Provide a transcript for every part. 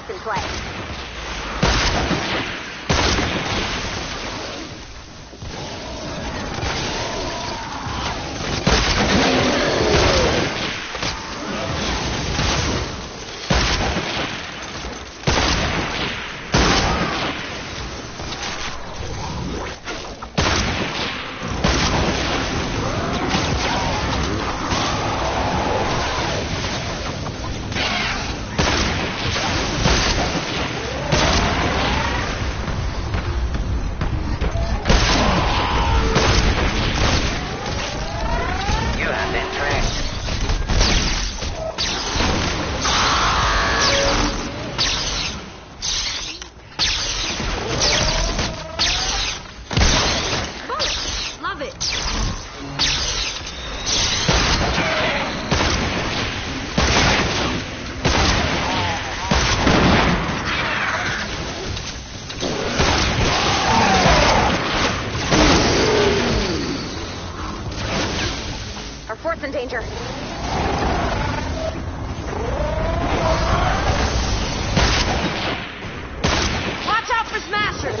bonus in play. In danger. Watch out for smashers!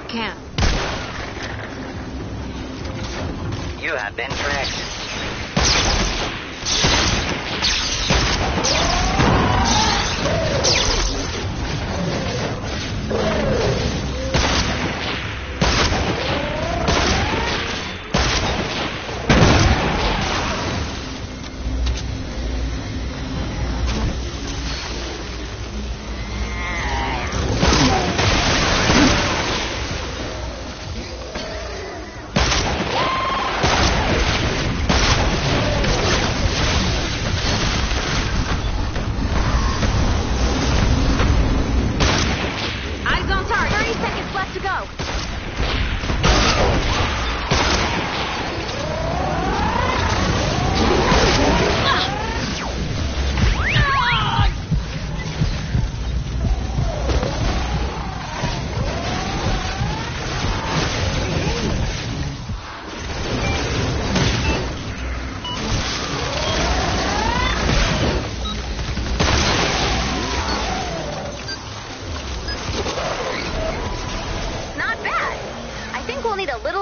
Can't. You have been tracked.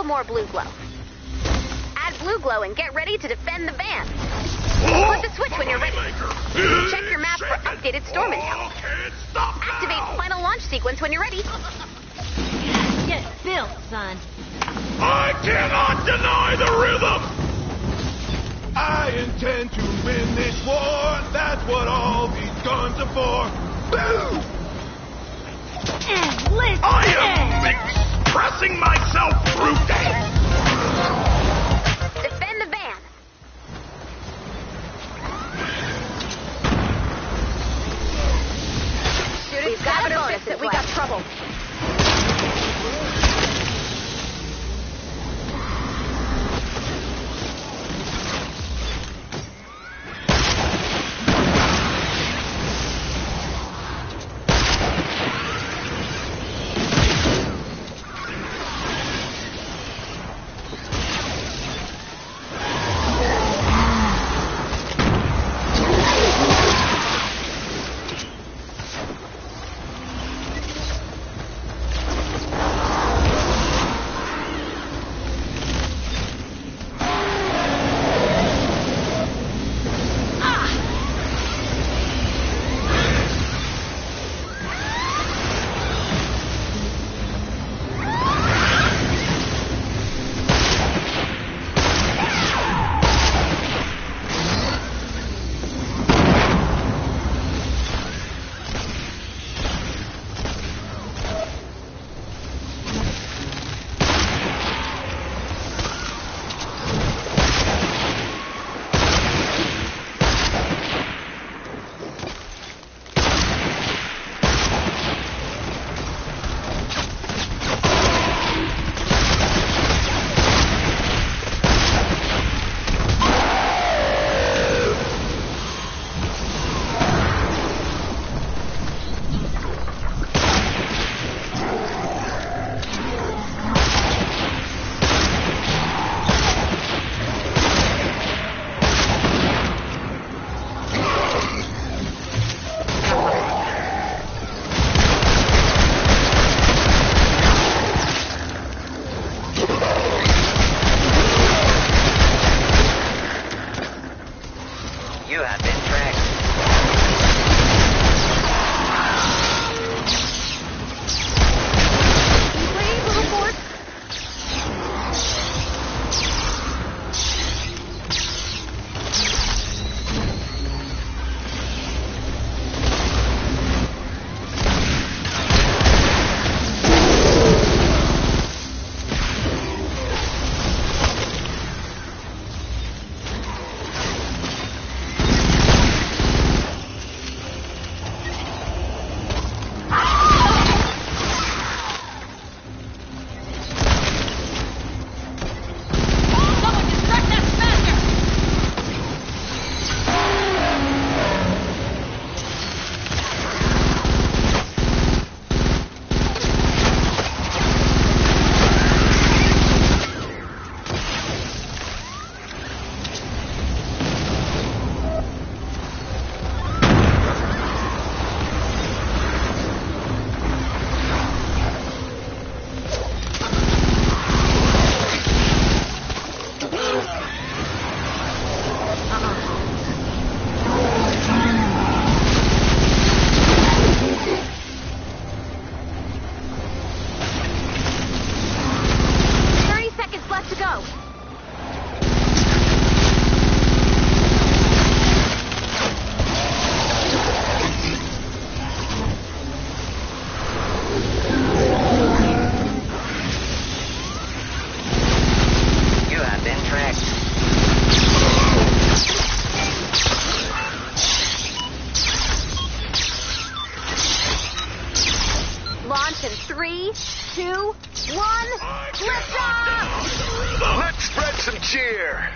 More blue glow. Add blue glow and get ready to defend the van. Flip the switch when you're ready. Check your map for updated storm intel. Activate final launch sequence when you're ready. Get built, son. I cannot deny the rhythm! I intend to win this war. That's what all these guns are for. Boo! I am expressing myself through dance. Defend the van. We've got a bonus that we got trouble. Launch in 3, 2, 1. Lift off! Let's spread some cheer.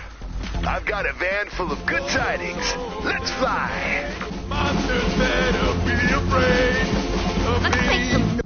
I've got a van full of good tidings. Let's fly. Monsters better be afraid of Let's me. take some...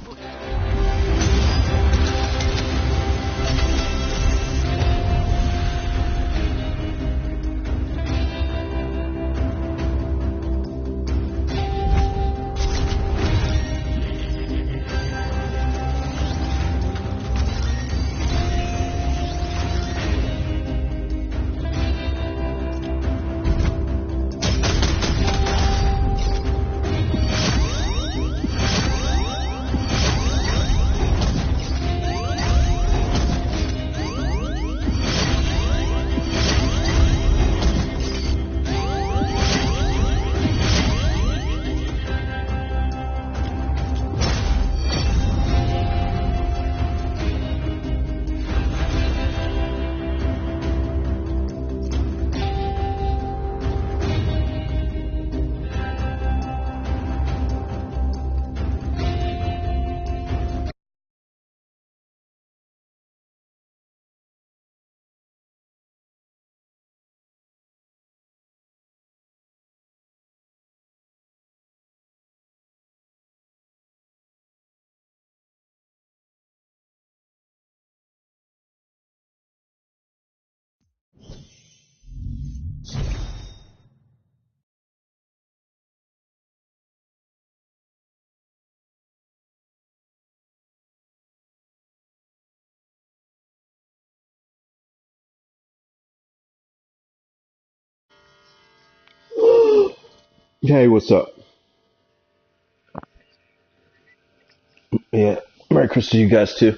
Hey, what's up? Yeah, Merry Christmas to you guys too.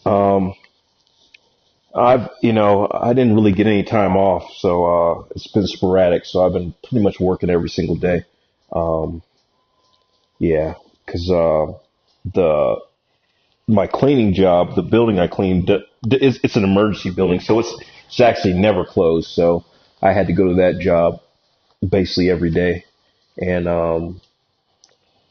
Um, I didn't really get any time off, so it's been sporadic. So I've been pretty much working every single day. Um, yeah, because the my cleaning job, the building I cleaned, it's an emergency building, so it's actually never closed. So I had to go to that job basically every day, and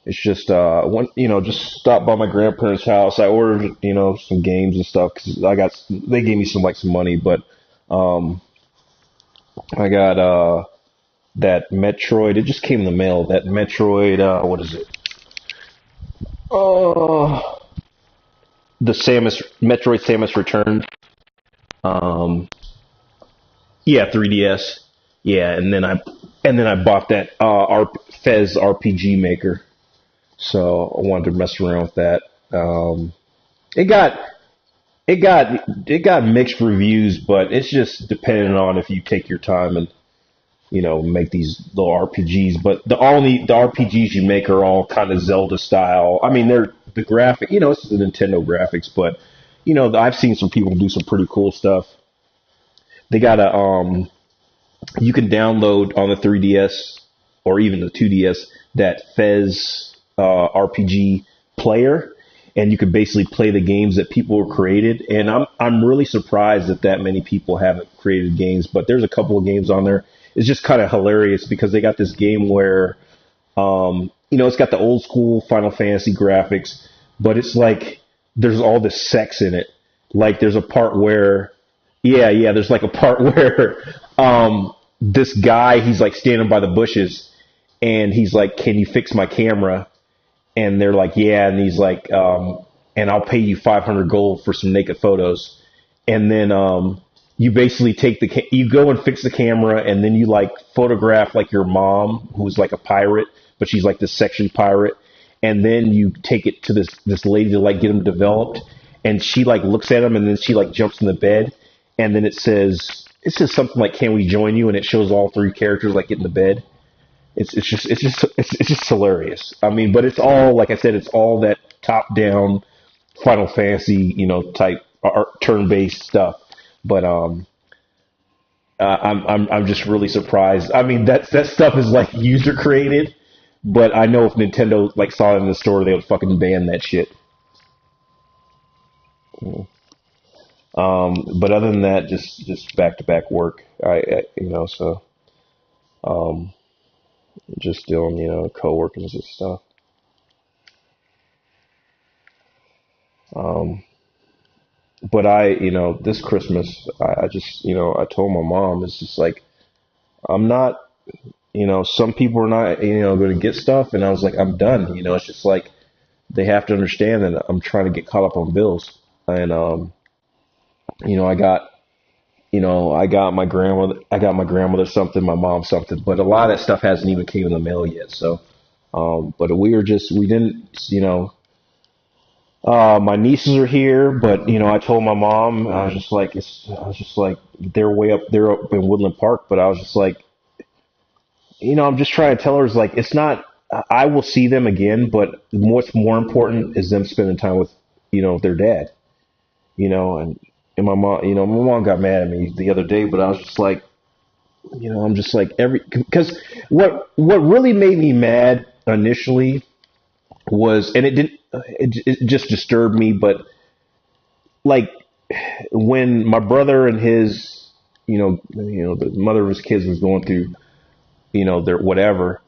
it's just just stopped by my grandparents' house. I ordered some games and stuff because they gave me some money, but um I got that Metroid. It just came in the mail. That Metroid, what is it? Oh, the Samus Metroid Samus Return. Um, yeah, 3DS. Yeah, and then I bought that Fez RPG Maker. So I wanted to mess around with that. It got it got mixed reviews, but it's just depending on if you take your time and make these little RPGs. But the RPGs you make are all kind of Zelda style. I mean, they're the graphic, it's the Nintendo graphics, but I've seen some people do some pretty cool stuff. They got you can download on the 3DS or even the 2DS that Fez RPG player, and you can basically play the games that people have created. And I'm really surprised that many people haven't created games, but there's a couple of games on there. It's just kind of hilarious because they got this game where it's got the old school Final Fantasy graphics, but it's like there's all this sex in it. Like there's a part where there's like a part where this guy, he's like standing by the bushes and he's like, "Can you fix my camera?" And they're like, "Yeah." And he's like, "And I'll pay you 500 gold for some naked photos." And then you basically you go and fix the camera, and then you like photograph like your mom, who's like a pirate, but she's like this section pirate. And then you take it to this lady to like get them developed, and she like looks at him, and then she like jumps in the bed, and then it says something like, "Can we join you?" And it shows all three characters like getting the bed. It's just hilarious. I mean, but it's all, like I said, it's all that top down Final Fantasy, type turn-based stuff. But I'm just really surprised. I mean, that stuff is like user created, but I know if Nintendo like saw it in the store, they would fucking ban that shit. But other than that, just back to back work. So Um, just dealing, coworkers and stuff. But this Christmas, I just, I told my mom, it's just like, I'm not, some people are not, going to get stuff. And I was like, I'm done. It's just like, they have to understand that I'm trying to get caught up on bills. And, I got, I got my grandmother something, my mom something, but a lot of that stuff hasn't even came in the mail yet. So, but we didn't, my nieces are here, but I told my mom, I was just like, they're up in Woodland Park, but I was just like, I'm just trying to tell her, it's like, it's not, I will see them again, but what's more important is them spending time with, their dad, and my mom got mad at me the other day, but I was just like, I'm just like because what really made me mad initially was, and it just disturbed me, but like when my brother and his, the mother of his kids was going through, their whatever,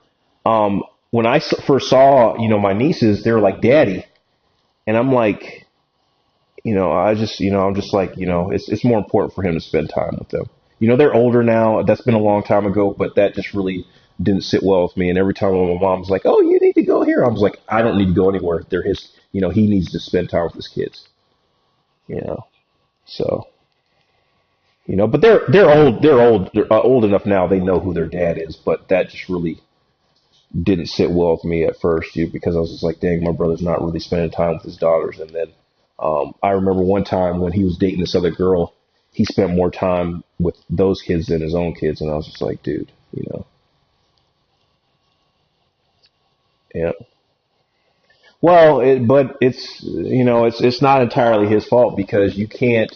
when I first saw, my nieces, they were like, Daddy. And I'm like, I'm just like, it's more important for him to spend time with them. They're older now. That's been a long time ago, but that just really didn't sit well with me. And every time my mom's like, oh, you need to go here, I was like, I don't need to go anywhere. They're his, he needs to spend time with his kids, so, but they're old enough now. They know who their dad is, but that just really didn't sit well with me at first, because I was just like, dang, my brother's not really spending time with his daughters. And then, I remember one time when he was dating this other girl, he spent more time with those kids than his own kids. And I was just like, dude, yeah. Well, but it's, it's not entirely his fault, because you can't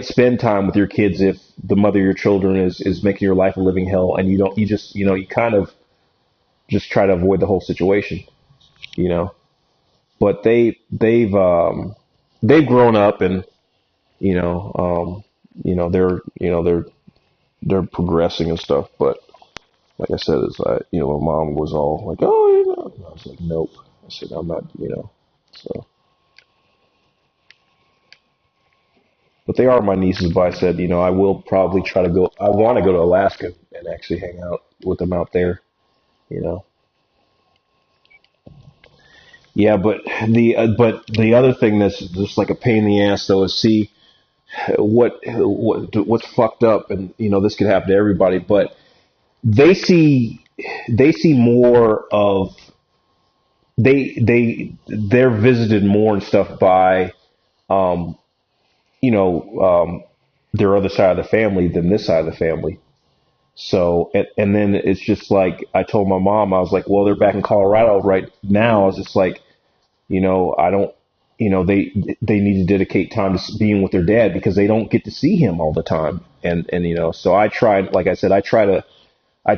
spend time with your kids if the mother of your children is making your life a living hell, and you kind of just try to avoid the whole situation, but they've grown up, and, they're progressing and stuff. But like I said, it's like, my mom was all like, oh, and I was like, nope. I said, I'm not, so. But they are my nieces, but I said, I will probably try to go. I want to go to Alaska and actually hang out with them out there, Yeah, but the other thing that's just like a pain in the ass though is, see what's fucked up, and this could happen to everybody, but they see more of, they're visited more and stuff by their other side of the family than this side of the family. So, and then it's just like, I told my mom, I was like, well, they're back in Colorado right now. I was just like, I don't, they need to dedicate time to being with their dad, because they don't get to see him all the time. And so I tried, like I said,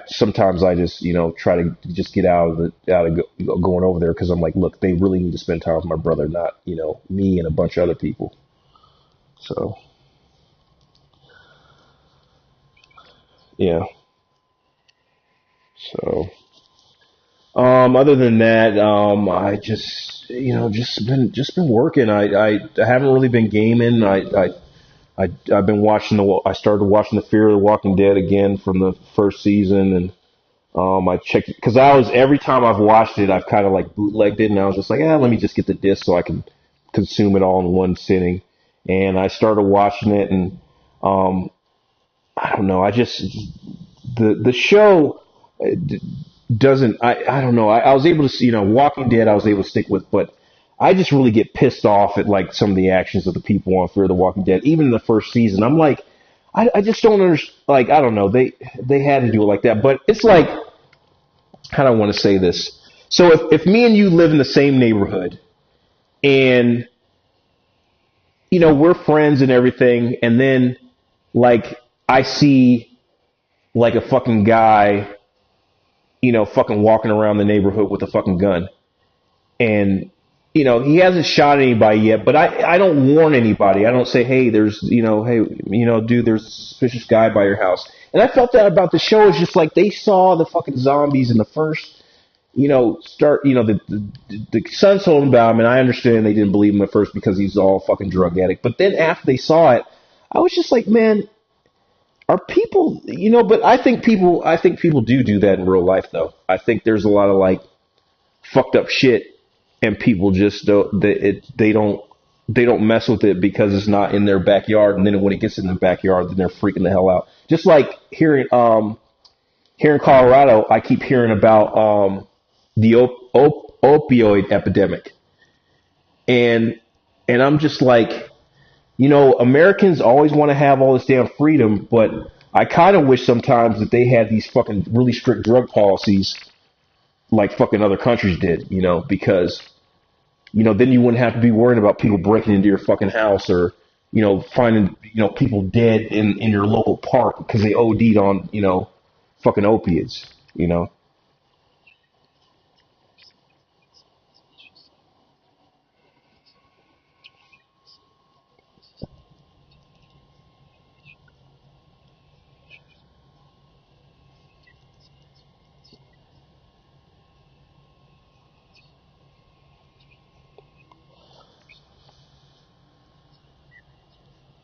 sometimes I just, try to just get out of going over there, because I'm like, look, they really need to spend time with my brother, not, me and a bunch of other people. So, yeah. So, other than that, I just, just been working. I haven't really been gaming. I've been I started watching the Fear of the Walking Dead again from the first season, and I checked, because every time I've watched it, I've kind of like bootlegged it, and I was just like, let me just get the disc so I can consume it all in one sitting. And I started watching it, and I don't know, the show doesn't, I don't know, I was able to see, Walking Dead I was able to stick with, but I just really get pissed off at like some of the actions of the people on Fear of the Walking Dead. Even in the first season, I'm like, I just don't understand. Like, I don't know, they had to do it like that. But it's like, how do I want to say this? So if me and you live in the same neighborhood, and we're friends and everything, and then like I see like a fucking guy, fucking walking around the neighborhood with a fucking gun, and he hasn't shot anybody yet, but I don't warn anybody. I don't say, hey, there's, hey, dude, there's a suspicious guy by your house. And I felt that about the show. It's just like they saw the fucking zombies in the first, the son told them about him, and I understand they didn't believe him at first because he's all fucking drug addict. But then after they saw it, I was just like, man, are people, but I think people do that in real life, though. I think there's a lot of like fucked up shit. And people just they don't mess with it because it's not in their backyard. And then when it gets in their backyard, then they're freaking the hell out. Just like here in Colorado, I keep hearing about the opioid epidemic, and I'm just like, Americans always want to have all this damn freedom, but I kind of wish sometimes that they had these fucking really strict drug policies like fucking other countries did, because, then you wouldn't have to be worrying about people breaking into your fucking house or, finding, people dead in your local park because they OD'd on, fucking opiates,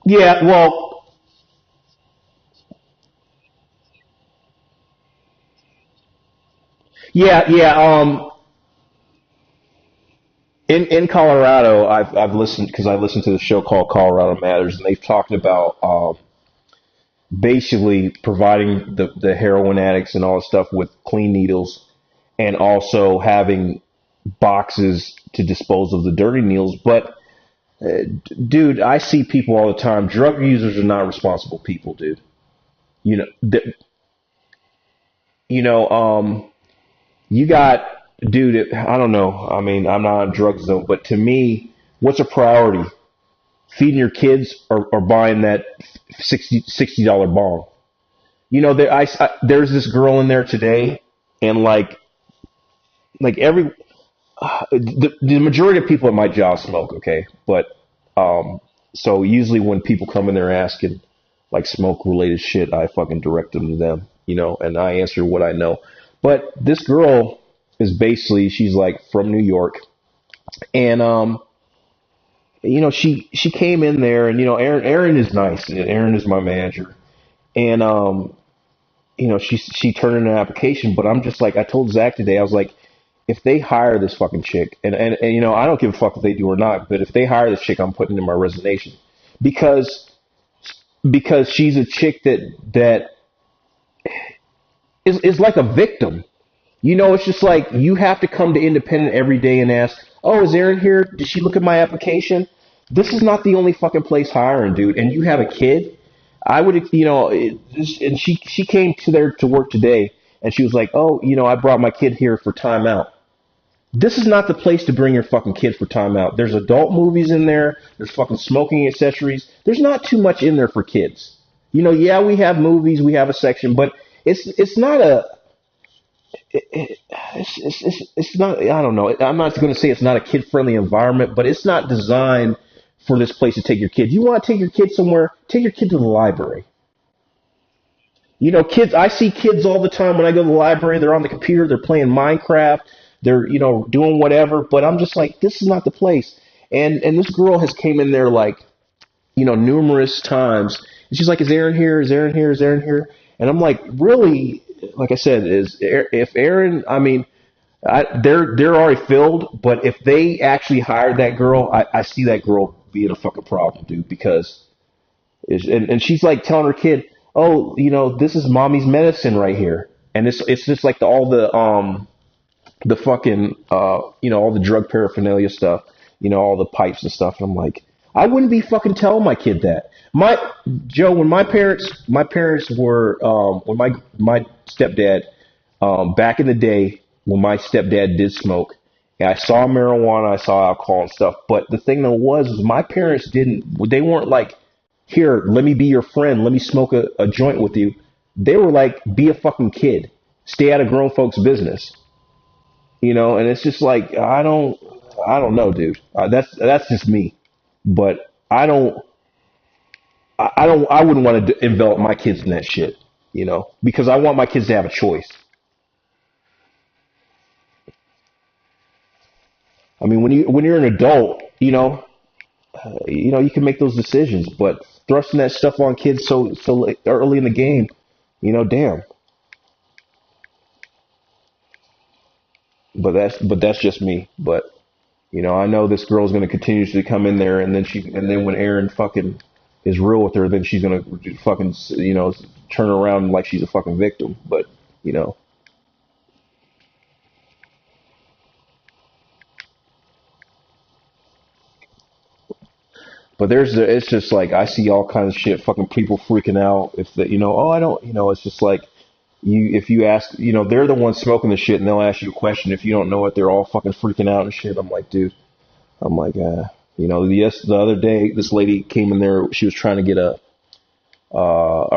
Yeah, well, yeah. In Colorado, I've listened because I listened to the show called Colorado Matters, and they've talked about basically providing the heroin addicts and all that stuff with clean needles, and also having boxes to dispose of the dirty needles. But dude, I see people all the time. Drug users are not responsible people, dude. You know, th- you got, dude. I don't know. I mean, I'm not on drugs though, but to me, what's a priority? Feeding your kids or buying that $60 bong? There's this girl in there today, and like every the majority of people at my job smoke, okay, but so usually when people come in there asking like smoke related shit, I fucking direct them to them, and I answer what I know. But this girl is basically, she's like from New York, and she came in there, and Aaron is nice, and Aaron is my manager, and she turned in an application, but I'm just like, I told Zach today, I was like, if they hire this fucking chick, and I don't give a fuck if they do or not, but if they hire this chick, I'm putting in my resignation because she's a chick that is like a victim. It's just like you have to come to Independent every day and ask, oh, is Erin here? Did she look at my application? This is not the only fucking place hiring, dude. And you have a kid. I would, and she came to work today, and she was like, oh, I brought my kid here for timeout. This is not the place to bring your fucking kid for timeout. There's adult movies in there. There's fucking smoking accessories. There's not too much in there for kids. Yeah, we have movies, we have a section, but it's not a. It's not. I don't know. I'm not going to say it's not a kid-friendly environment, but it's not designed for this place to take your kid. You want to take your kid somewhere? Take your kid to the library. Kids. I see kids all the time when I go to the library. They're on the computer. They're playing Minecraft. They're doing whatever. But I'm just like, this is not the place. And this girl has came in there like, numerous times. And she's like, is Aaron here? Is Aaron here? Is Aaron here? And I'm like, really? Like I said, if Aaron, I mean, they're already filled, but if they actually hired that girl, I see that girl being a fucking problem, dude, because and she's like telling her kid, oh, this is mommy's medicine right here, and it's just like all the fucking all the drug paraphernalia stuff, all the pipes and stuff, and I'm like, I wouldn't be fucking telling my kid that. When my parents were, when my stepdad, back in the day, when my stepdad did smoke, and I saw marijuana, I saw alcohol and stuff, but the thing that was my parents they weren't like, here, let me be your friend, let me smoke a joint with you. They were like, be a fucking kid. Stay out of grown folks' business. And it's just like, I don't, I don't know, dude. That's just me. But I wouldn't want to envelop my kids in that shit, because I want my kids to have a choice. I mean, when you're an adult, you can make those decisions, but thrusting that stuff on kids so early in the game, damn. But that's just me. But I know this girl's going to continuously come in there, and then when Aaron fucking is real with her, then she's going to fucking turn around like she's a fucking victim. But you know. But it's just like I see all kinds of shit, fucking people freaking out if oh, I don't, it's just like if you ask, they're the ones smoking the shit and they'll ask you a question. If you don't know it, they're all fucking freaking out and shit. I'm like, dude, the other day, this lady came in there, she was trying to get a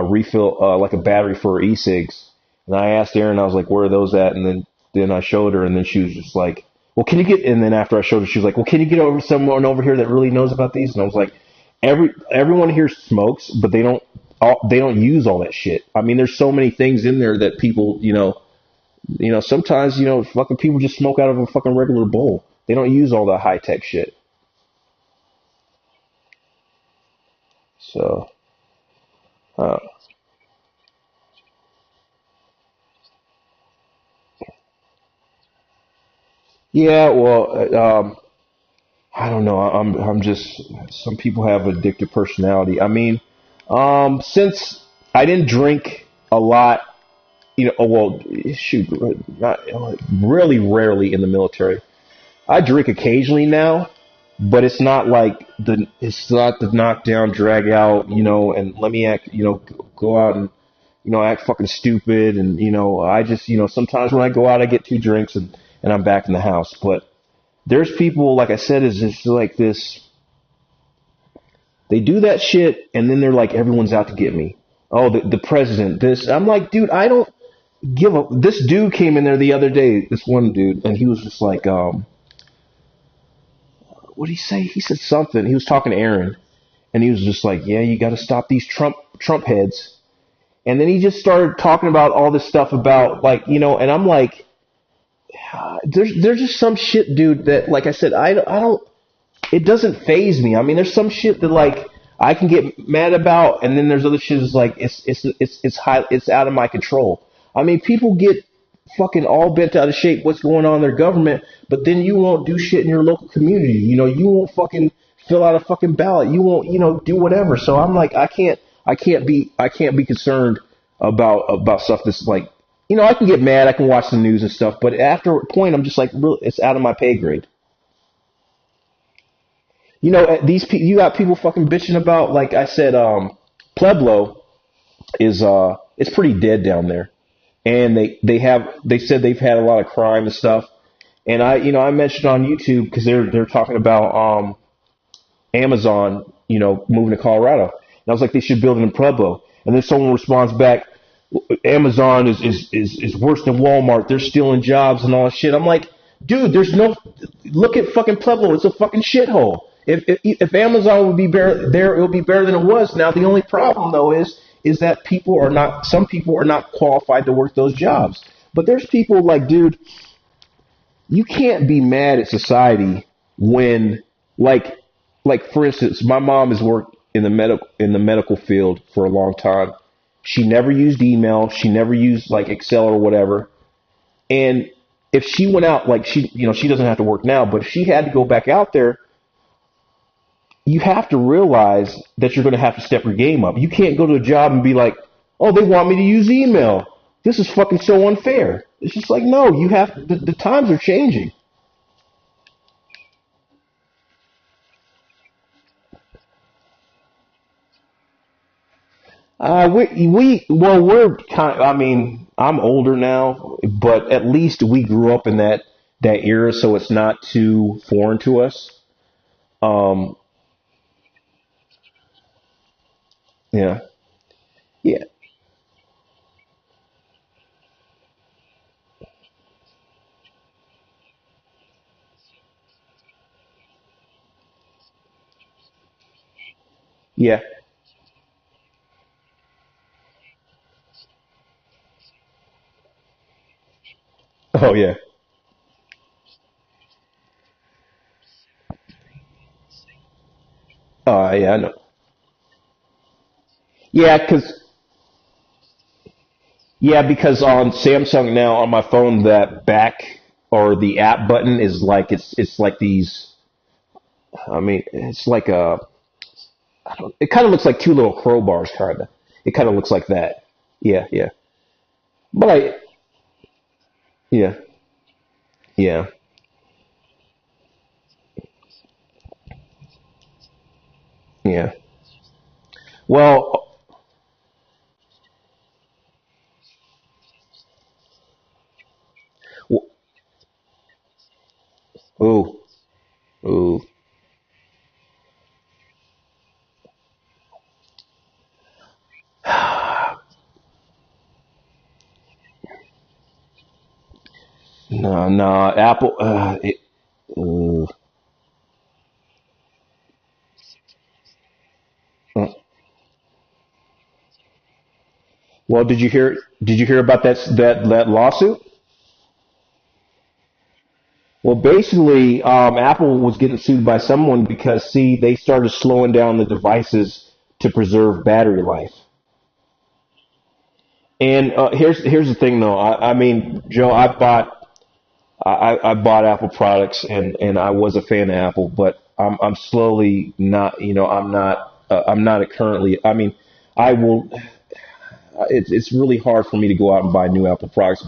refill, like a battery for her e-cigs. And I asked Erin, I was like, where are those at? And then I showed her, and then she was just like, well, can you get, and then after I showed her, she was like, well, can you get someone over here that really knows about these? And I was like, everyone here smokes, but they don't use all that shit. I mean, there's so many things in there that people, sometimes, fucking people just smoke out of a fucking regular bowl. They don't use all the high tech shit. So, uh, yeah, well, I don't know. I'm just, some people have addictive personality. I mean, since I didn't drink a lot, well, shoot, not really rarely in the military. I drink occasionally now, but it's not the knockdown, drag out, and let me act, go out and, act fucking stupid. And, I just, sometimes when I go out, I get 2 drinks and I'm back in the house. But there's people, like I said, is just like this. They do that shit, and then they're like, everyone's out to get me. Oh, the president, this. I'm like, dude, I don't give a. This dude came in there the other day, this one dude, and he was just like, what did he say? He said something. He was talking to Aaron, and he was just like, yeah, you got to stop these Trump heads. And then he just started talking about all this stuff about, like, and I'm like, there's just some shit, dude, that, like I said, I don't, it doesn't faze me. I mean, there's some shit that, like, I can get mad about, and then there's other shit that's like, it's out of my control. I mean, people get fucking all bent out of shape what's going on in their government, but then you won't do shit in your local community. You won't fucking fill out a fucking ballot. You won't, do whatever. So I'm like, I can't be concerned about stuff that's like, I can get mad, I can watch the news and stuff, but after a point, I'm just like, really, it's out of my pay grade. You got people fucking bitching about, like I said, Pueblo is, it's pretty dead down there. And they said they've had a lot of crime and stuff. And I mentioned on YouTube, because they're talking about, Amazon, moving to Colorado. And I was like, they should build it in Pueblo. And then someone responds back, Amazon is worse than Walmart. They're stealing jobs and all that shit. I'm like, dude, look at fucking Pueblo. It's a fucking shithole. If Amazon would be better there, it would be better than it was. Now, the only problem, though, is that some people are not qualified to work those jobs. But there's people like, dude, you can't be mad at society when, like for instance, my mom has worked in the medical field for a long time. She never used email. She never used like Excel or whatever. And if she went out, like she doesn't have to work now, but if she had to go back out there, you have to realize that you're going to have to step your game up. You can't go to a job and be like, oh, they want me to use email. This is fucking so unfair. It's just like, no, the times are changing. We're kind of, I mean, I'm older now, but at least we grew up in that era, so it's not too foreign to us. Um, yeah, yeah, Yeah. Oh yeah. Yeah, I know. Yeah, because on Samsung now on my phone that back or the app button is like it's like these. I mean, it's like a. I don't, it kind of looks like two little crowbars, kind of. It kind of looks like that. Yeah, yeah. But yeah, yeah, yeah. Well, w- ooh, ooh. No, no, Apple. Ooh. Uh, well, did you hear? Did you hear about that lawsuit? Well, basically, Apple was getting sued by someone because, see, they started slowing down the devices to preserve battery life. And here's the thing, though. I mean, Joe, I bought Apple products, and I was a fan of Apple, but I'm slowly not. I'm not currently. I mean, I will. It's really hard for me to go out and buy new Apple products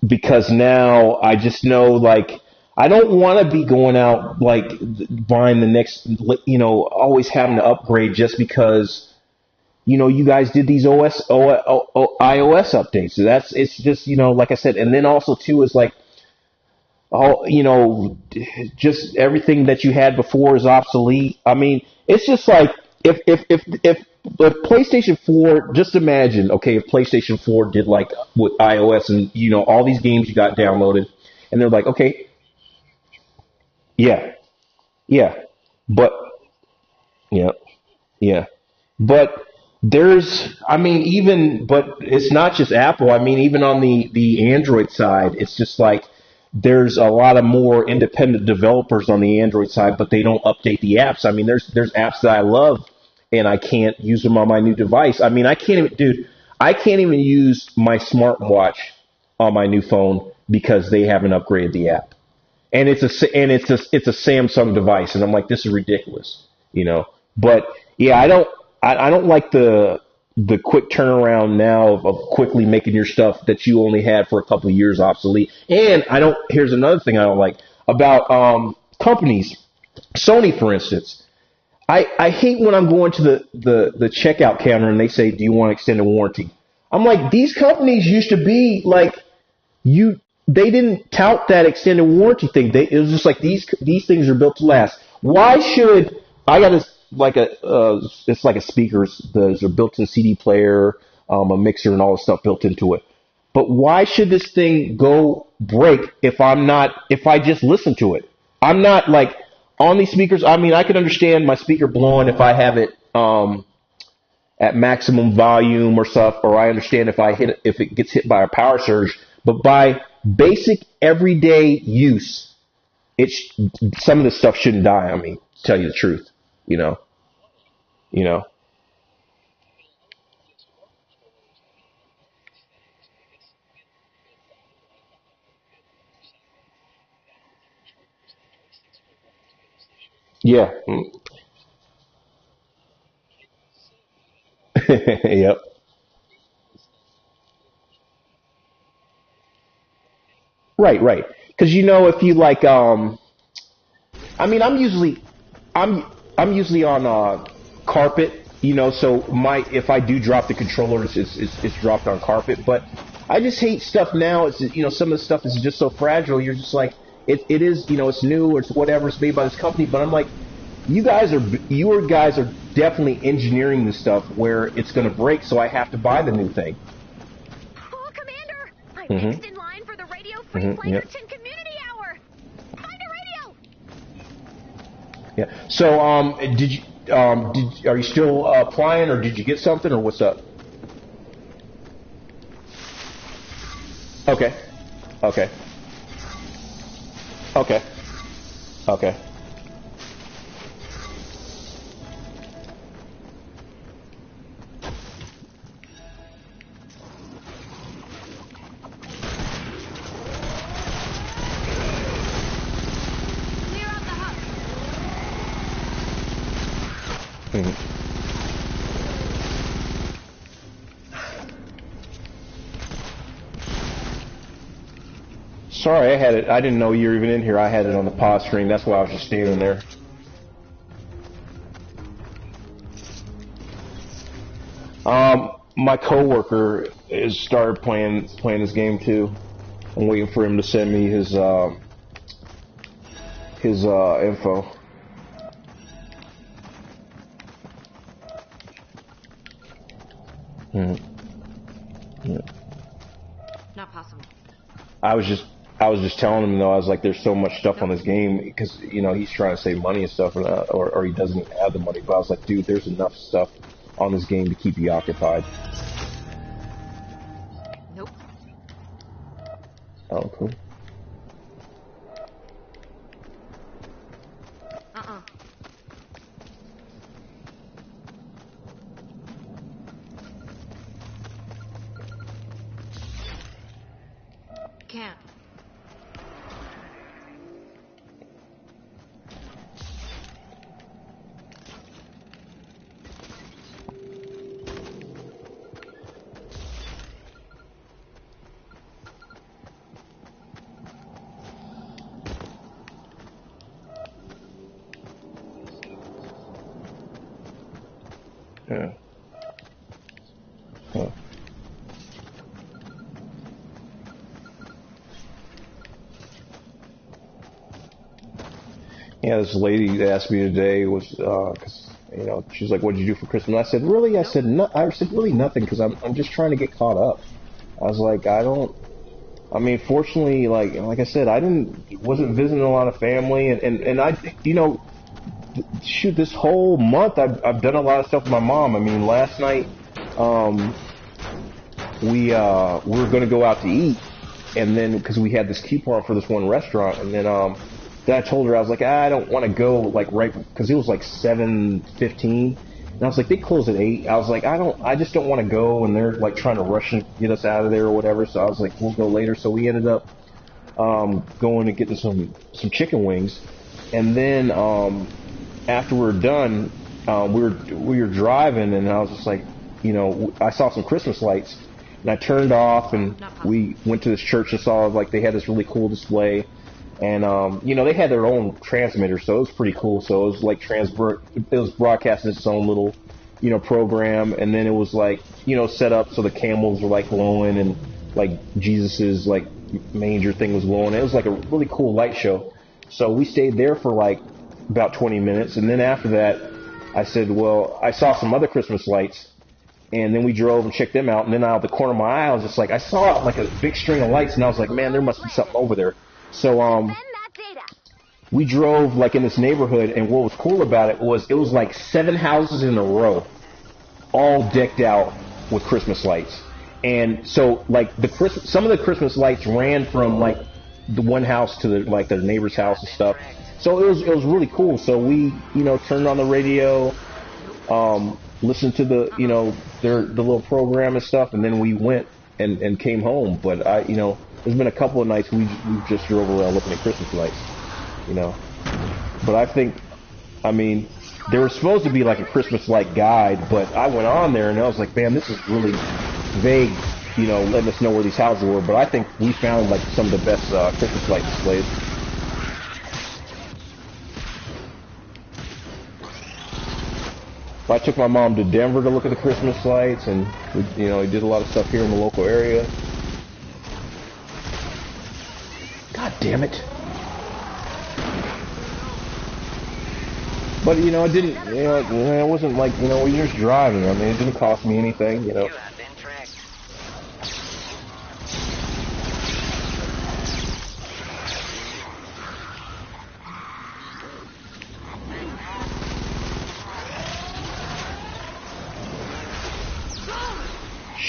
because now I just know like I don't want to be going out like buying the next always having to upgrade just because you guys did these iOS updates. So it's just like I said, and then also too is like all just everything that you had before is obsolete. I mean, it's just like if PlayStation 4, just imagine, okay, if PlayStation 4 did like with iOS and all these games you got downloaded, and they're like, okay, yeah, yeah, but yeah, yeah, but I mean, but it's not just Apple. I mean, even on the Android side, it's just like there's a lot of more independent developers on the Android side, but they don't update the apps. I mean, there's apps that I love, and I can't use them on my new device. I mean, I can't even, dude, I can't even use my smartwatch on my new phone because they haven't upgraded the app. And it's a Samsung device, and I'm like, this is ridiculous. But yeah, I don't like the quick turnaround now of quickly making your stuff that you only had for a couple of years obsolete. And I don't. Here's another thing I don't like about companies. Sony, for instance. I hate when I'm going to the checkout counter and they say, "Do you want extended warranty?" I'm like, these companies used to be like you. They didn't tout that extended warranty thing. It was just like these things are built to last. Why should I got it's like a speakers. There's a built-in CD player, a mixer, and all the stuff built into it. But why should this thing go break if I just listen to it? I'm not like on these speakers. I mean, I can understand my speaker blowing if I have it at maximum volume or stuff, or I understand if it gets hit by a power surge. But by basic everyday use, some of this stuff shouldn't die on me. To tell you the truth, you know, you know. Yeah. Yep. Right, right. Because if you like, I mean, I'm, I'm usually on carpet, so if I do drop the controller, it's dropped on carpet. But I just hate stuff now. Some of the stuff is just so fragile. You're just like, it is, it's new or it's whatever. It's made by this company. But I'm like, your guys are definitely engineering this stuff where it's going to break. So I have to buy the new thing. Oh, Commander! I'm Hmm. next in line for the Radio Free Yep. Playerton Community Hour! Find a radio! Yeah. So, Are you still applying, or did you get something, or what's up? Okay. Okay. Okay. Okay. Clear out the hub. Sorry, I had it. I didn't know you were even in here. I had it on the pause screen. That's why I was just standing there. My coworker has started playing this game too. I'm waiting for him to send me his info. Not possible. I was just telling him though. I was like, "There's so much stuff on this game because he's trying to save money and stuff, or he doesn't even have the money." But I was like, "Dude, there's enough stuff on this game to keep you occupied." Nope. Oh, cool. Can't. Yeah. Huh. Yeah, this lady asked me today was because she's like, "What did you do for Christmas?" And I said, "Really?" I said, "No." I said, "Really, nothing," because I'm just trying to get caught up. I was like, I mean, fortunately, like I said, wasn't visiting a lot of family, and I, shoot, this whole month I've done a lot of stuff with my mom. I mean, last night, we were going to go out to eat, and then because we had this coupon for this one restaurant, and then I told her, I was like, I don't want to go like right, because it was like 7:15, and I was like, they close at 8. I was like, I just don't want to go, and they're like trying to rush and get us out of there or whatever. So I was like, we'll go later. So we ended up going and getting some chicken wings, and then after we were done, we were driving, and I was just like, I saw some Christmas lights, and I turned off, and we went to this church and saw like they had this really cool display. And they had their own transmitter, so it was pretty cool. So it was like it was broadcasting its own little, program, and then it was like, set up so the camels were like glowing, and like Jesus's like manger thing was glowing. It was like a really cool light show. So we stayed there for like about 20 minutes, and then after that, I said, well, I saw some other Christmas lights, and then we drove and checked them out. And then out of the corner of my eye, I was just like, I saw like a big string of lights, and I was like, man, there must be something over there. So we drove like in this neighborhood, and what was cool about it was like 7 houses in a row, all decked out with Christmas lights. And so like some of the Christmas lights ran from like the one house to the neighbor's house and stuff. So it was really cool. So we turned on the radio, listened to the the little program and stuff, and then we went and came home. But there's been a couple of nights we've just drove around looking at Christmas lights, But I think, there was supposed to be like a Christmas light guide, but I went on there and I was like, man, this is really vague, letting us know where these houses were. But I think we found like some of the best Christmas light displays. I took my mom to Denver to look at the Christmas lights, and we did a lot of stuff here in the local area. God damn it. But, it didn't, it wasn't like, we were just driving. I mean, it didn't cost me anything, You have been tracked.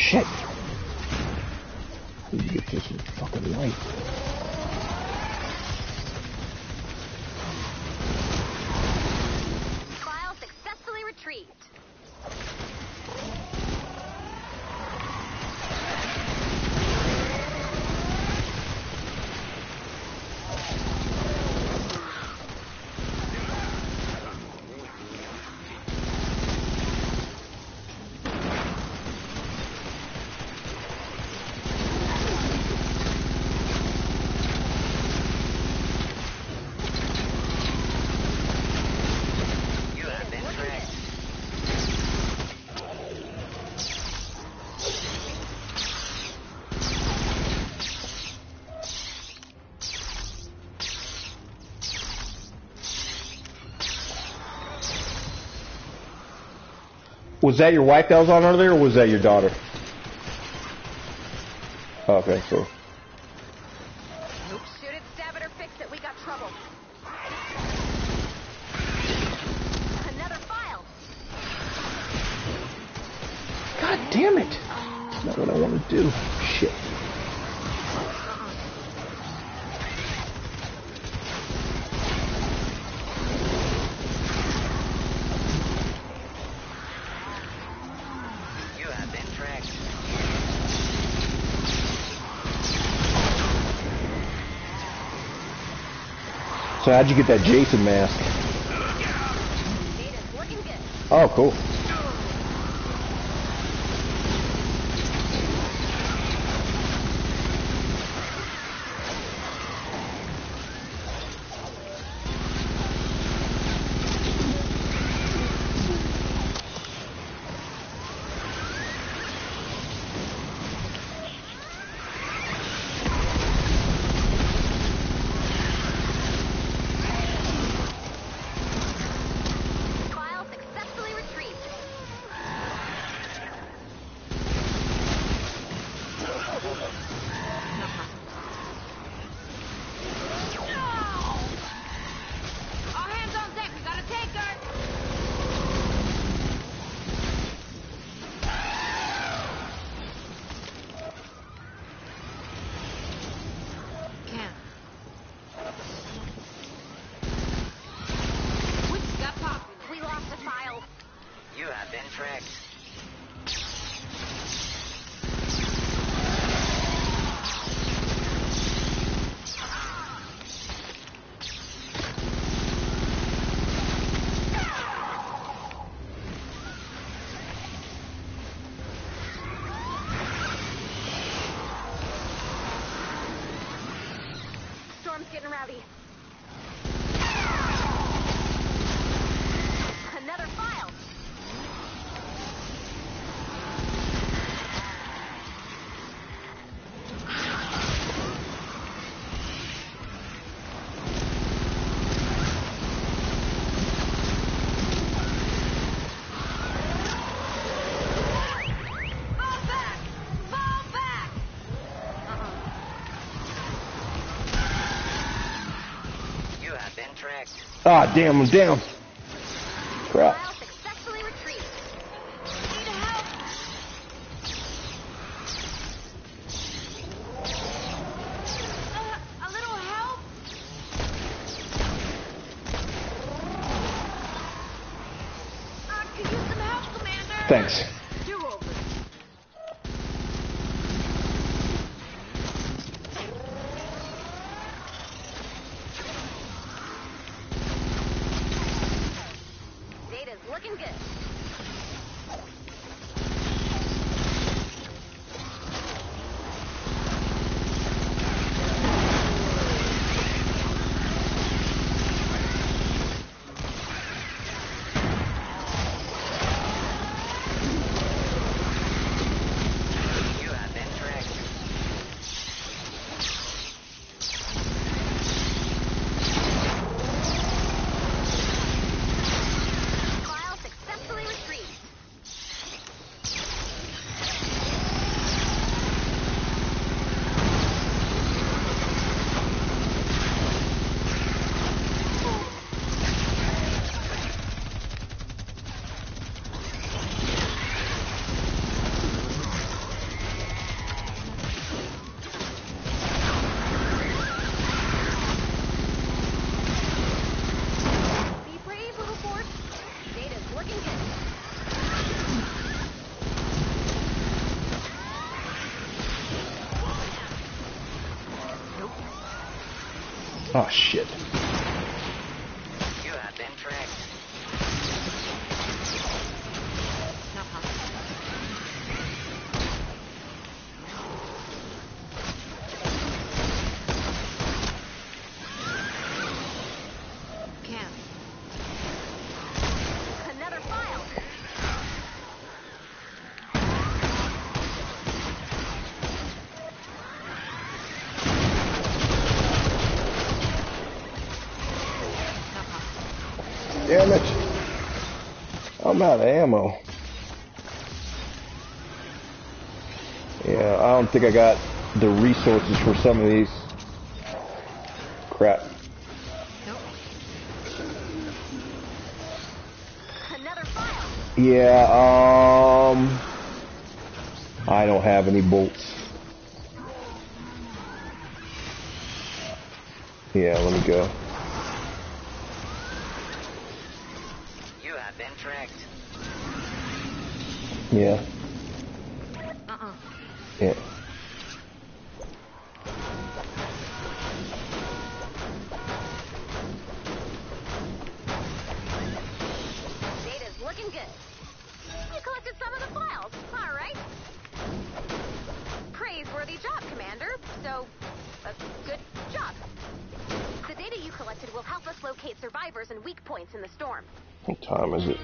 shit. I need to get this fucking light. File successfully retrieved. Was that your wife that was on earlier, or was that your daughter? Okay, cool. Shoot it, stab it, or fix it. We got trouble. Another file. God damn it! That's not what I want to do. Shit. So how'd you get that Jason mask? Oh, cool. Getting rowdy. Another file. Fall back! Fall back! You have been tracked. Ah, damn, I'm down. Crap. File successfully retrieved. Need help? A little help? Could use some help, Commander. Thanks. Do over. Data's looking good. Oh, shit. You have been tracked. Not possible. Can't. Another file. Not possible. Damn it. I'm out of ammo. Yeah, I don't think I got the resources for some of these. Crap. Nope. Another file. Yeah, I don't have any bolts. Yeah, let me go. You have been tracked. Yeah, Uh-uh. yeah. Data's looking good. You collected some of the files. All right. Praiseworthy job, Commander. So, a good job. The data you collected will help us locate survivors and weak points in the storm. What time is it?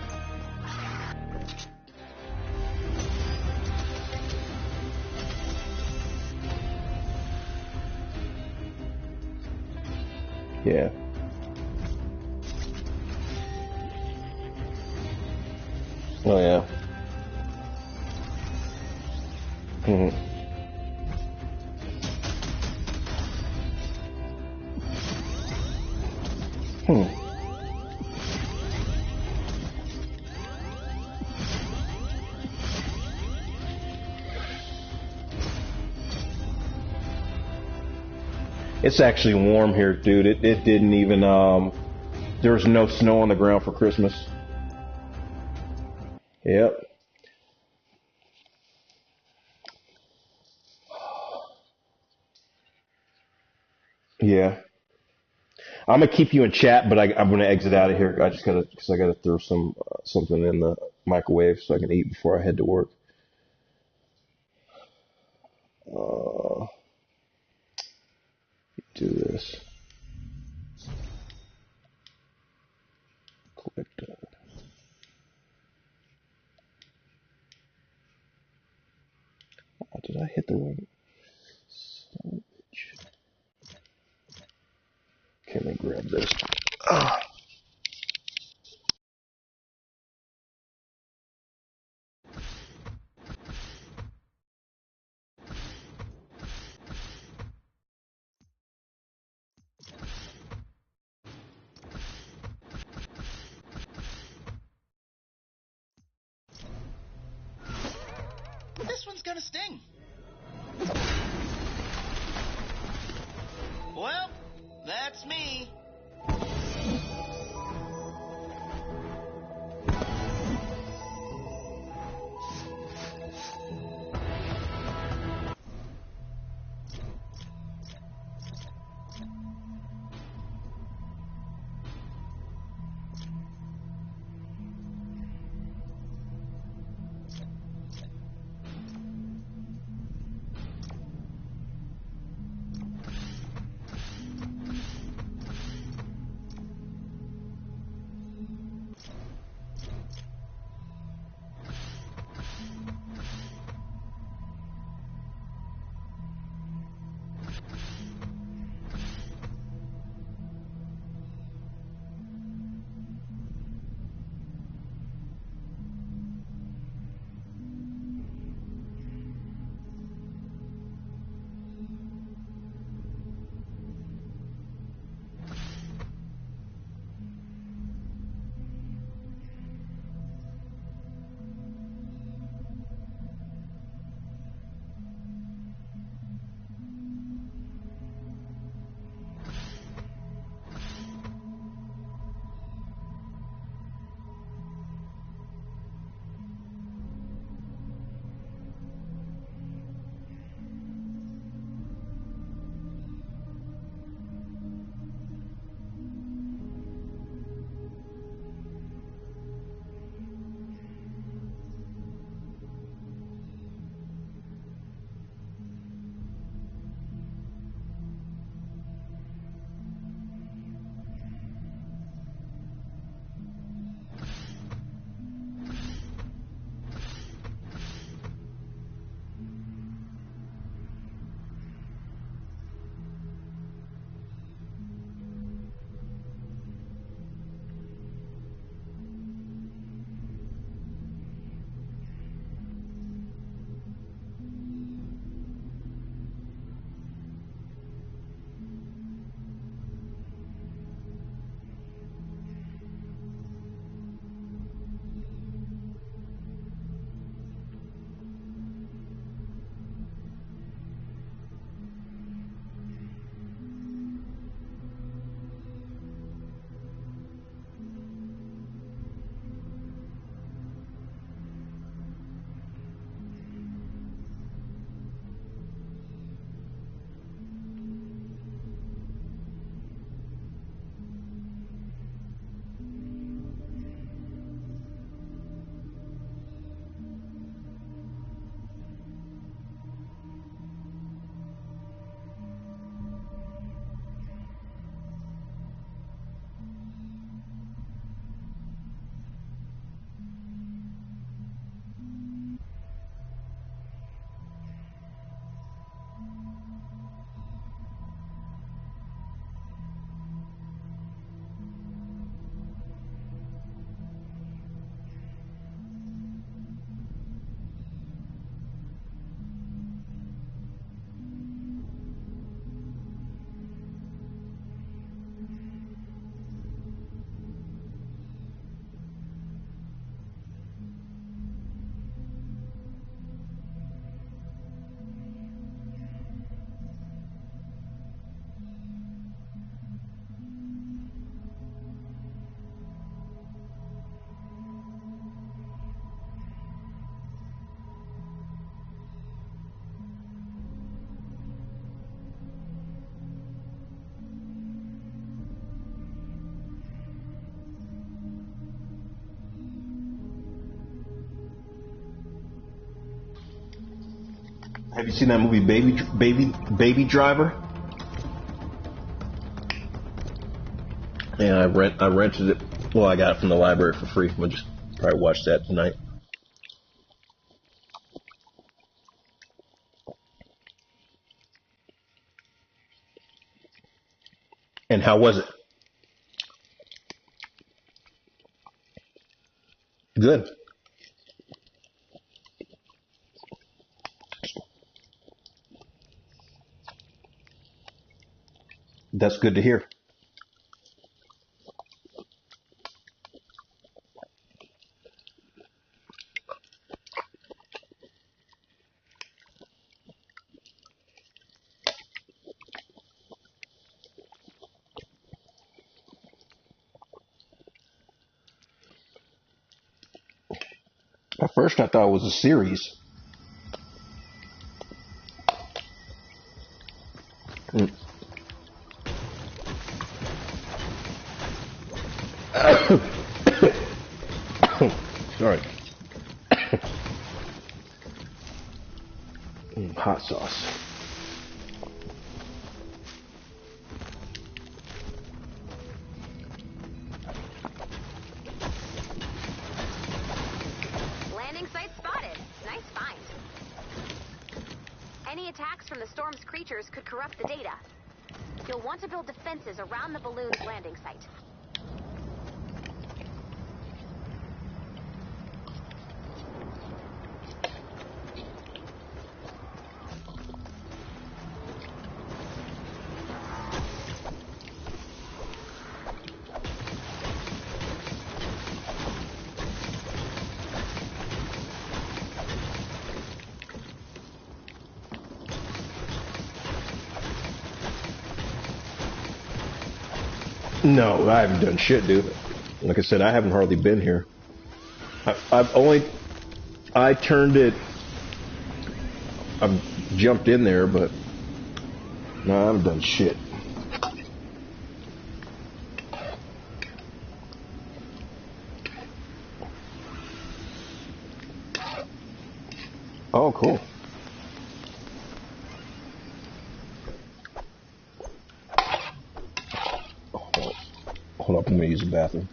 Yeah. Oh, yeah. Mm-hmm. It's actually warm here, dude. It didn't even, there's no snow on the ground for Christmas. Yep. Yeah. I'm gonna keep you in chat, but I'm gonna exit out of here. I just gotta, cause I gotta throw something in the microwave so I can eat before I head to work. Do this. Click that. Oh, did I hit the wrong? Okay, let me grab this. This one's gonna sting. Well, that's me. Have you seen that movie Baby Driver? Yeah, I rented it. Well, I got it from the library for free. We'll just probably watch that tonight. And how was it? Good. That's good to hear. At first, I thought it was a series. Sorry. Hot sauce. Landing site spotted. Nice find. Any attacks from the storm's creatures could corrupt the data. You'll want to build defenses around the balloon's landing site. No, I haven't done shit, dude. Like I said, I haven't hardly been here. I turned it, I've jumped in there, but no, I haven't done shit. Oh, cool. Hold up, I'm gonna use the bathroom.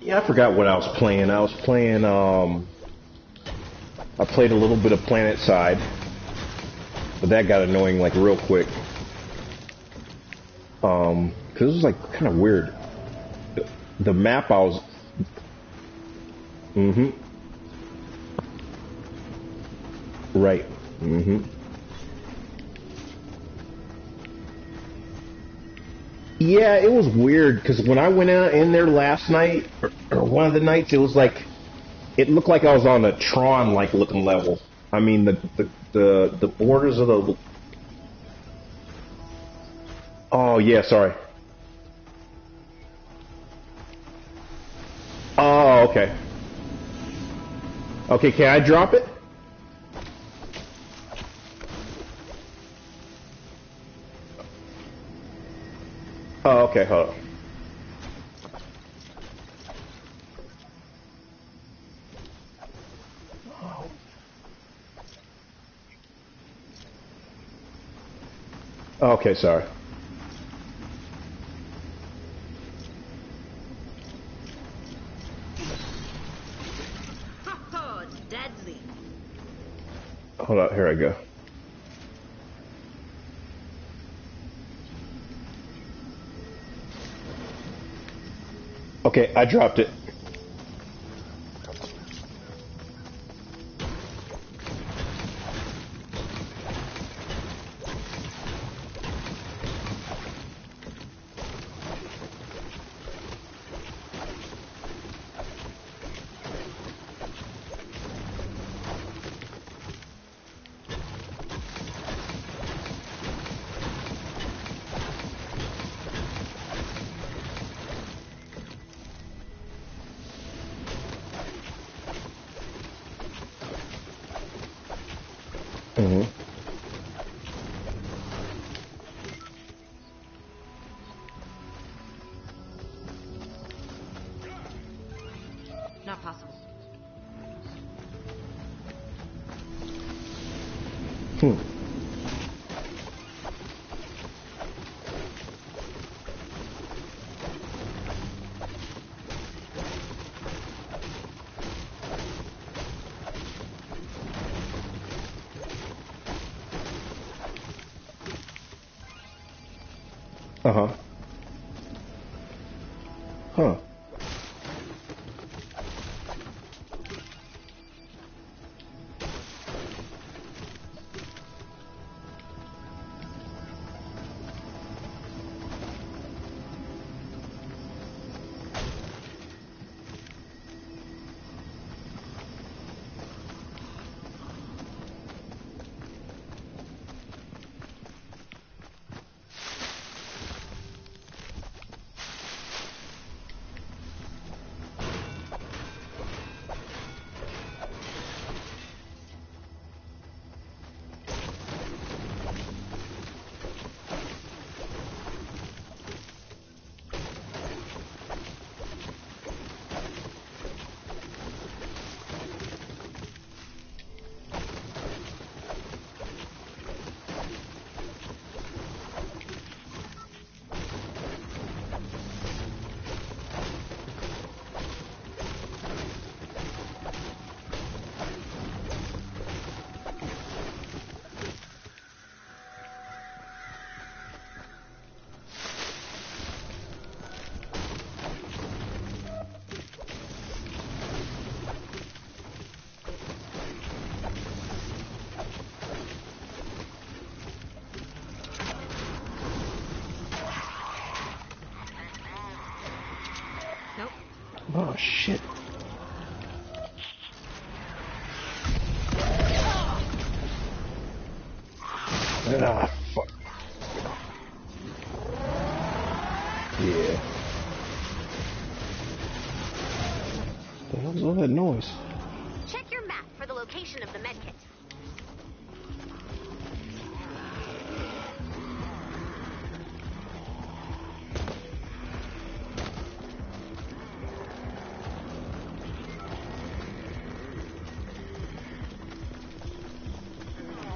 Yeah, I forgot what I was playing. I played a little bit of Planet Side, but that got annoying like real quick. Cause it was like kind of weird. The map I was, right, Yeah, it was weird because when I went out in there last night, or one of the nights, it was like, it looked like I was on a Tron like looking level. I mean, the borders of the. Oh yeah, sorry. Oh, okay. Okay, can I drop it? Oh, okay, hold on. Okay, sorry. Oh, it's deadly. Hold on, here I go. Okay, I dropped it. Mm-hmm. Not possible. Hmm. Uh-huh. Huh. Nope. Oh, shit. Ah, fuck. Yeah. The hell's all that noise? Check your map for the location of the medkit.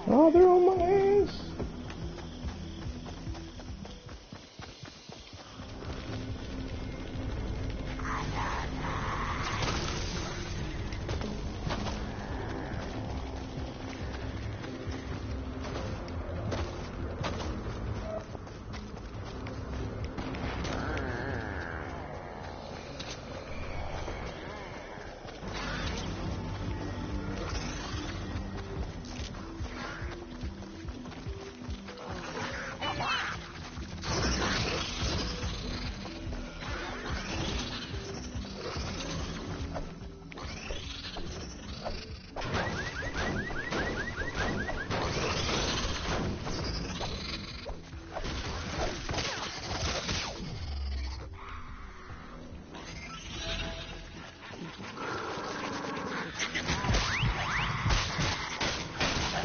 Oh, they're on my ass.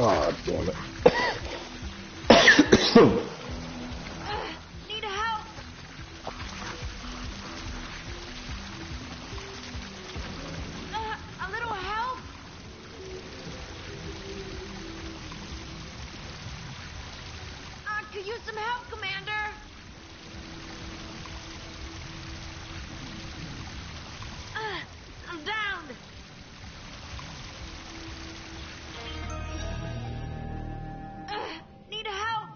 Oh, damn it. Need help. A little help. Could use some help, Commander. I'm down. Need help.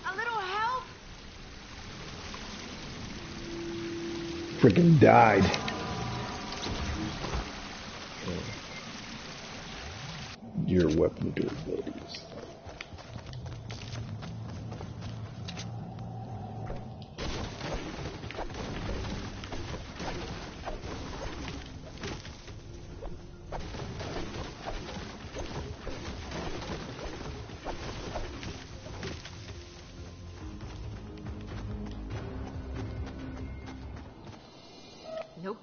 A little help. Freaking died. Your weapon durabilities. Nope.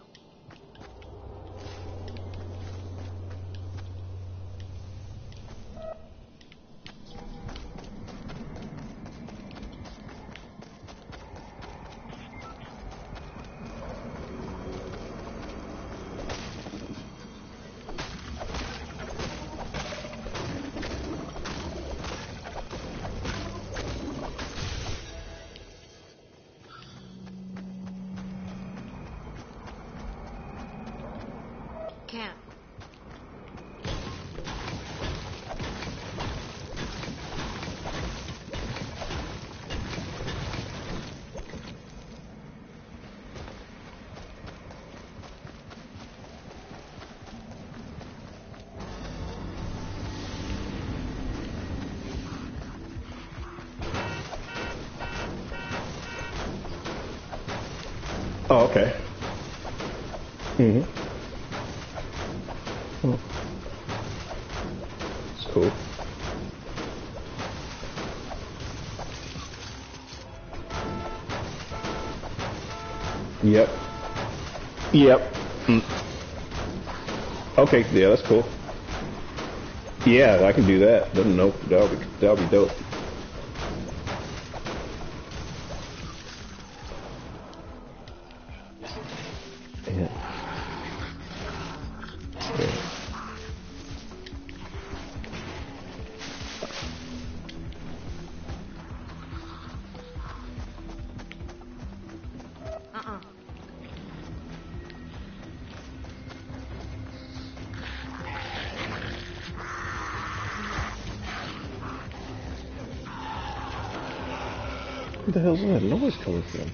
Oh, okay. Mm-hmm. Hmm. It's cool. Yep. Yep. Mm. Okay, yeah, that's cool. Yeah, I can do that. Nope, that'll be dope. Yeah. Yeah. Where the hell's that noise coming from?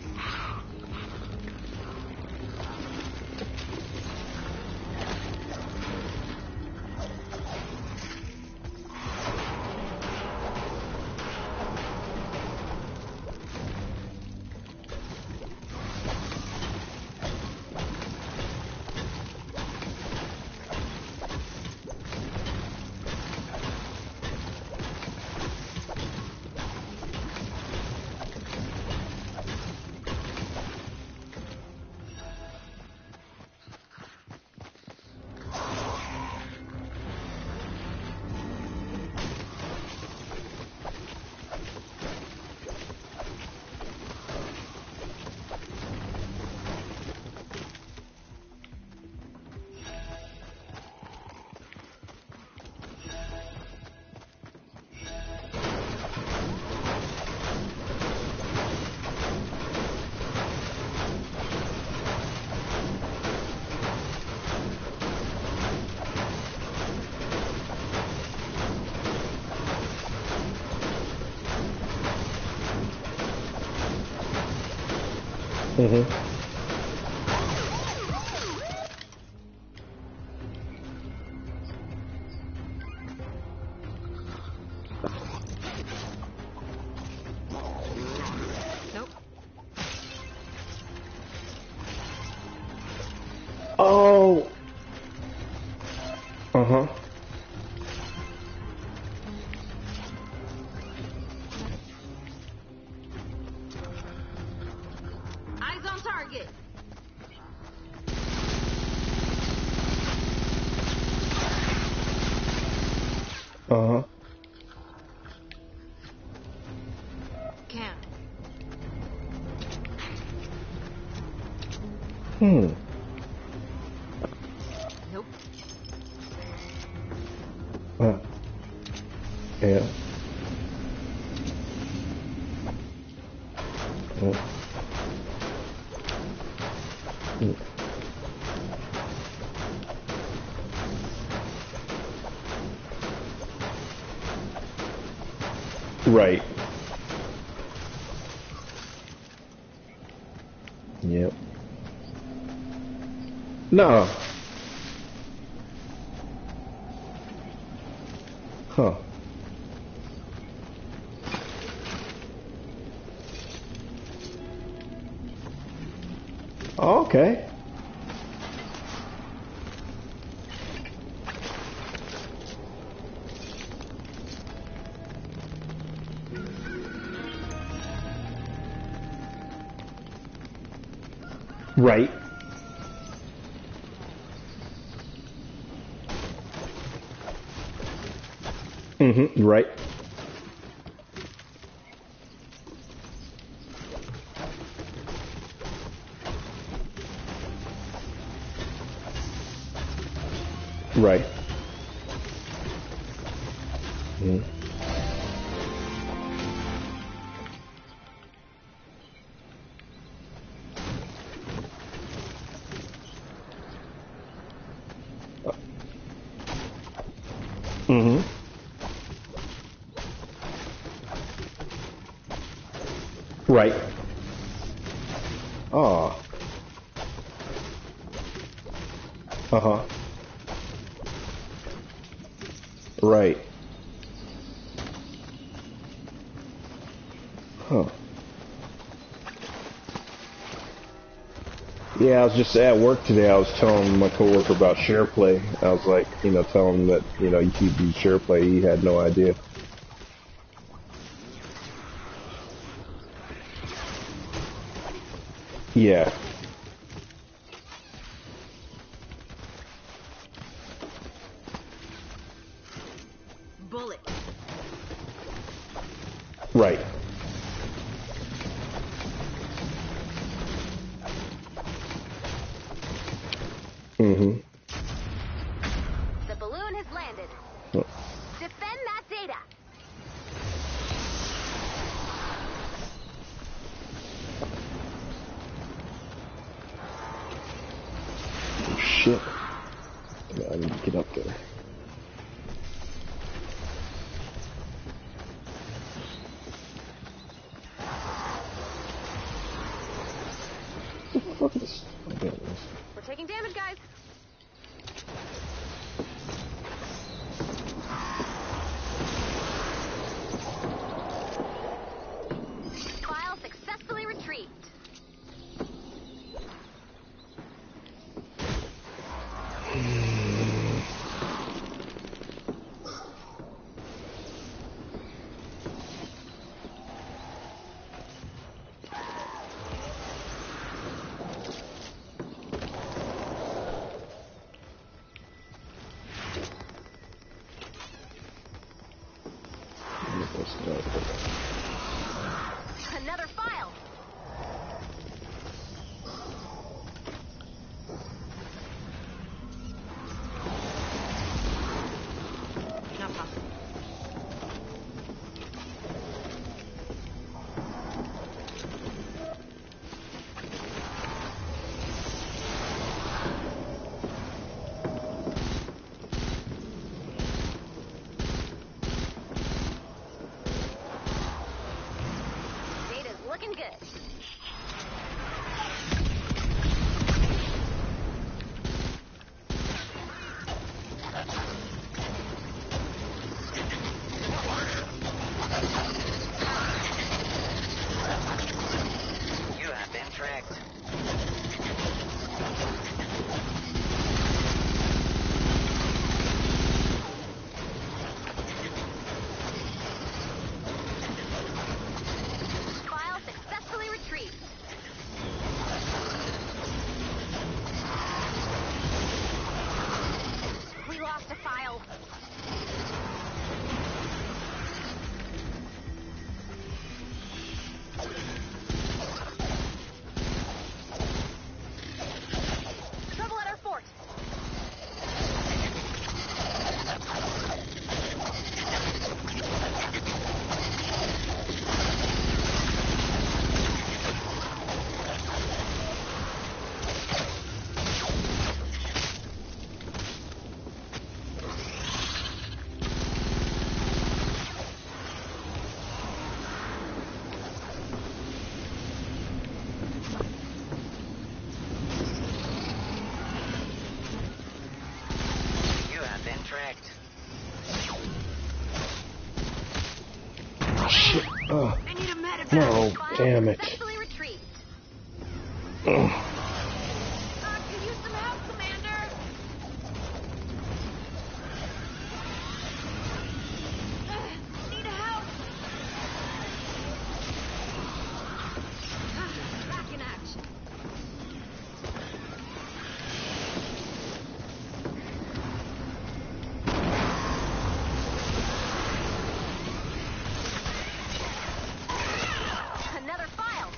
Mm-hmm. Nope. Oh. Uh-huh. Eyes on target. Uh-huh. Can. Hmm. Nope. Yeah. Yeah. Mm. Right. Yep. No. Huh. Okay. Right. Mm-hmm. Right. Right. Mm. Mm-hmm. Right. Oh. Uh-huh. Right. Huh. Yeah, I was just at work today. I was telling my coworker about SharePlay. I was like, telling him that, you could use SharePlay. He had no idea. Yeah. Bullet. Right. Mm-hmm. The balloon has landed. Oh. Defend that data. Oh, shit. I need to get up there. What the fuck is this? Okay, We're taking damage, guys. File successfully retrieved. Another file. Not possible. Data's looking good. You have been tracked. File successfully retrieved. We lost a file. Trouble at our fort. You have been tracked. shit. Oh, I need a medevac. no, File damn it. successfully retrieved. Ugh. Could use some help, Commander. Need help. Back in action. Another file.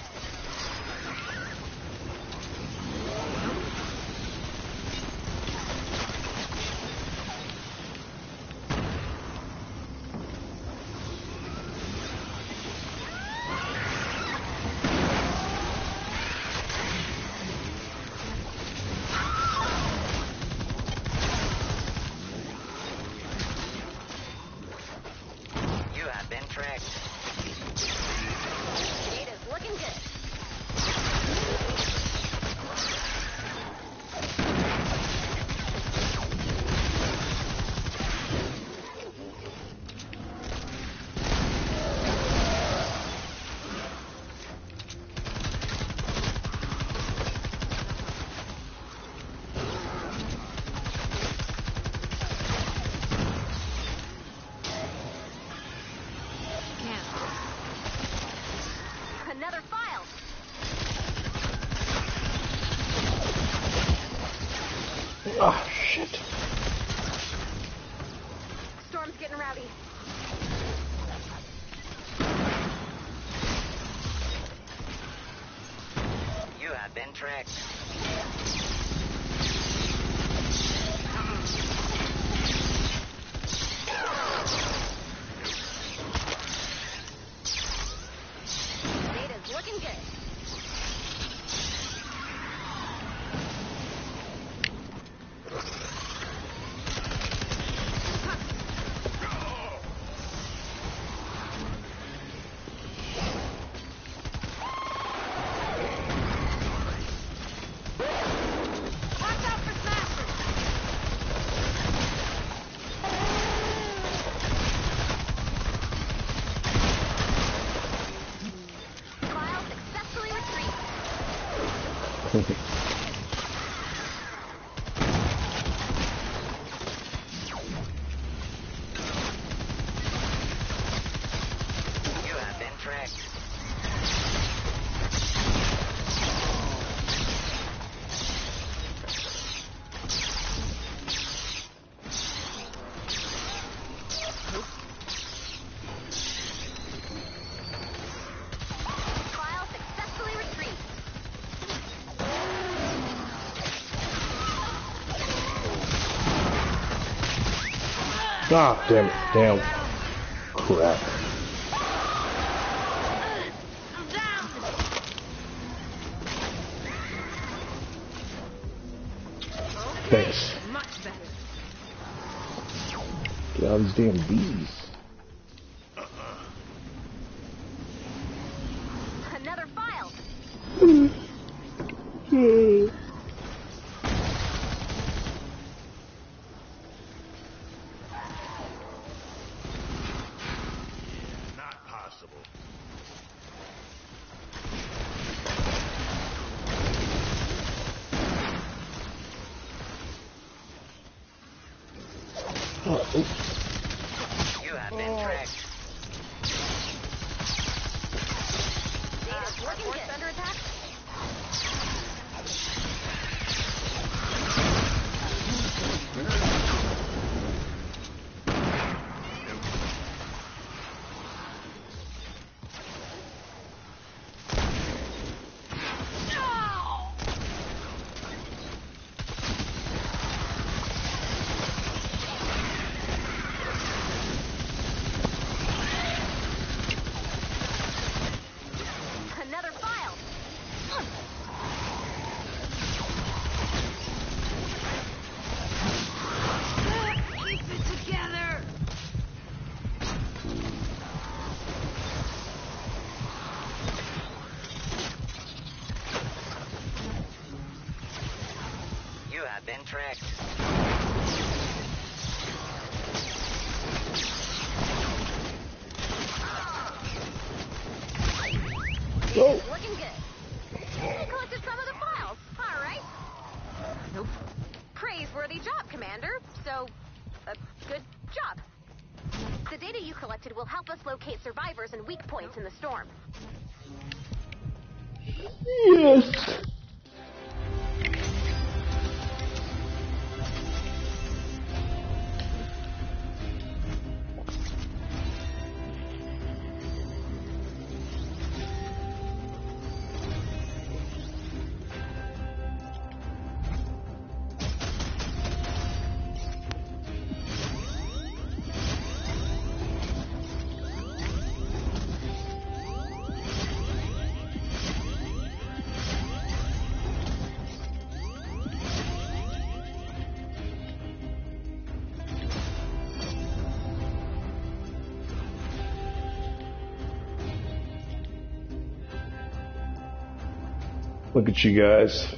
Oh, shit. Storm's getting rowdy. You have been tracked. Data's looking good. Watch out for smashers. Trial successfully retrieved. You have been tracked. Trial successfully retrieved. Ah, damn it. Damn. Crap. I'm down. Thanks. Much better. Get all these damn bees. Another file. Not possible. Oh, oops. You have been tracked. Data's looking good. Under attack. Another file. Keep it together. You have been tracked. Data's looking good. You collected some of the files. All right. Nope. Praiseworthy job, Commander. So, good job. The data you collected will help us locate survivors and weak points in the storm. Yes. Look at you guys.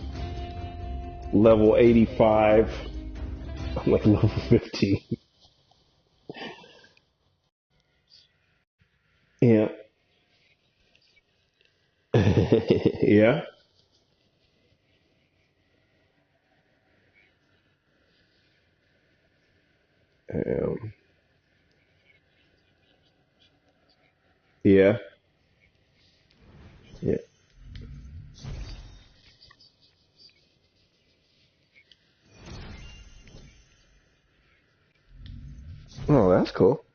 Level 85. I'm like level 15. Yeah. Yeah. Yeah. Yeah. Oh, that's cool.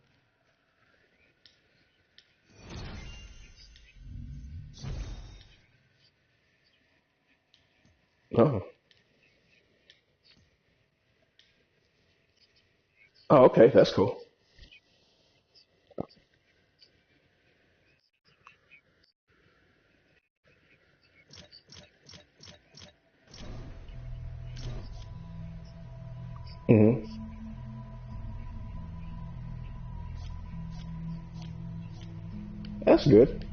Oh. Oh, okay, that's cool. Hmm. That's good.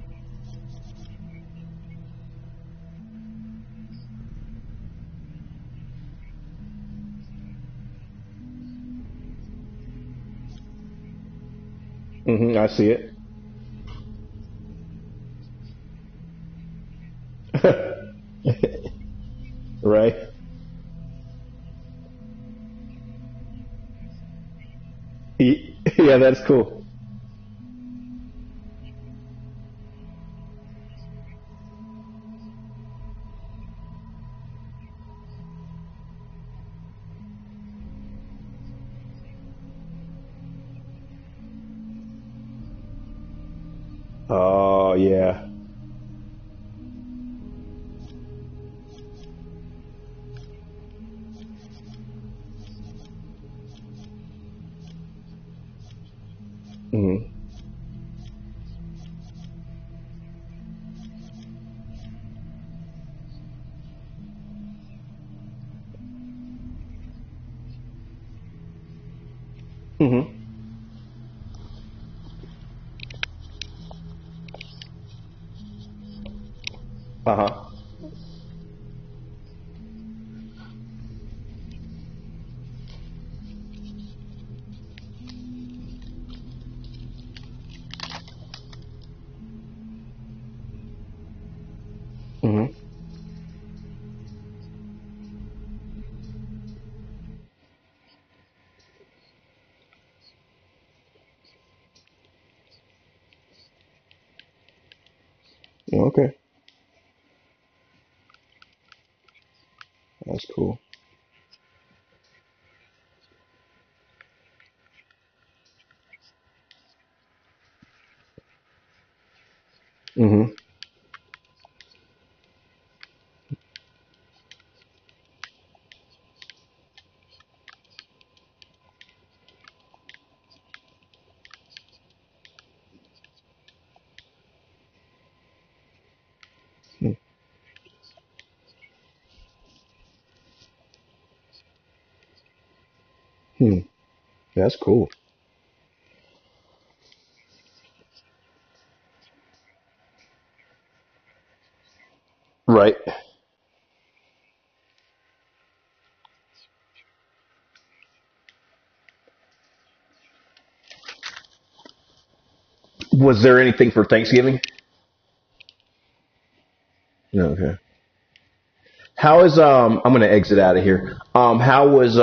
I see it. Right. Yeah, that's cool. Oh, yeah. Hmm. Hmm. Uh-huh. Hmm. Okay. That's cool. Hmm. Hmm. That's cool. Right. Was there anything for Thanksgiving? No, okay. How is I'm gonna exit out of here. How was